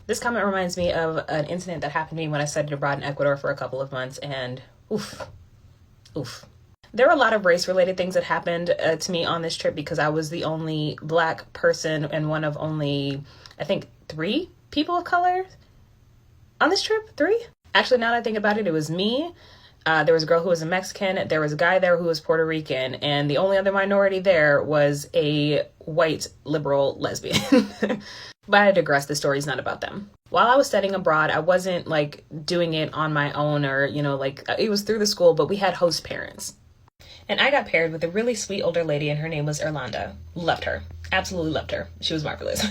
This comment reminds me of an incident that happened to me when I studied abroad in Ecuador for a couple of months, and oof, oof. There were a lot of race-related things that happened to me on this trip because I was the only Black person and one of only, I think, 3 people of color on this trip. 3? Actually, now that I think about it, it was me. There was a girl who was a Mexican. There was a guy there who was Puerto Rican. And the only other minority there was a white liberal lesbian. But I digress. The story's not about them. While I was studying abroad, I wasn't like doing it on my own or, like it was through the school, but we had host parents. And I got paired with a really sweet older lady, and her name was Irlanda. Loved her. Absolutely loved her. She was marvelous.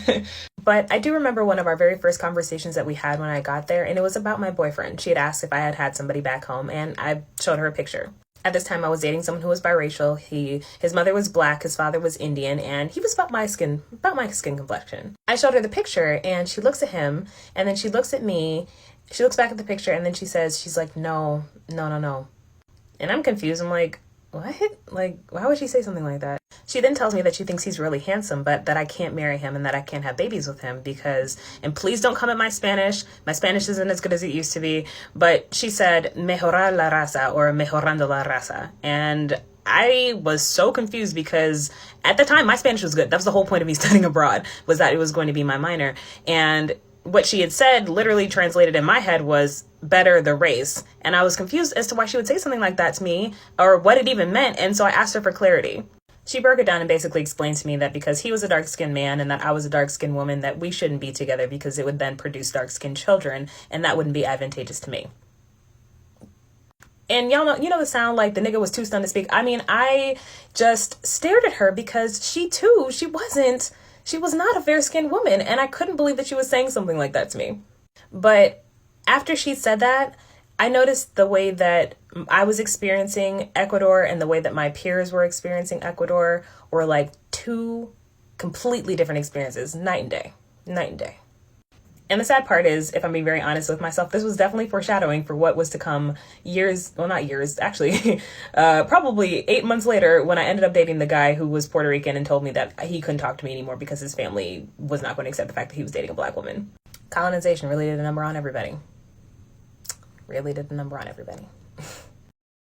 But I do remember one of our very first conversations that we had when I got there, and it was about my boyfriend. She had asked if I had had somebody back home, and I showed her a picture. At this time, I was dating someone who was biracial. His mother was Black, his father was Indian, and he was about my skin complexion. I showed her the picture, and she looks at him, and then she looks at me. She looks back at the picture, and then she's like, no. And I'm confused. I'm like, what? Like, why would she say something like that? She then tells me that she thinks he's really handsome, but that I can't marry him and that I can't have babies with him because, and please don't come at my Spanish. My Spanish isn't as good as it used to be, but she said, mejorar la raza or mejorando la raza. And I was so confused because at the time my Spanish was good. That was the whole point of me studying abroad, was that it was going to be my minor. And what she had said, literally translated in my head, was better the race. And I was confused as to why she would say something like that to me or what it even meant. And so I asked her for clarity. She broke it down and basically explained to me that because he was a dark-skinned man and that I was a dark-skinned woman, that we shouldn't be together because it would then produce dark-skinned children, and that wouldn't be advantageous to me. And y'all know, the sound like the nigga was too stunned to speak. I mean, I just stared at her because she was not a fair-skinned woman, and I couldn't believe that she was saying something like that to me. But after she said that, I noticed the way that I was experiencing Ecuador and the way that my peers were experiencing Ecuador were like 2 completely different experiences, night and day. And the sad part is, if I'm being very honest with myself, this was definitely foreshadowing for what was to come probably 8 months later when I ended up dating the guy who was Puerto Rican and told me that he couldn't talk to me anymore because his family was not going to accept the fact that he was dating a Black woman. Colonization really did a number on everybody.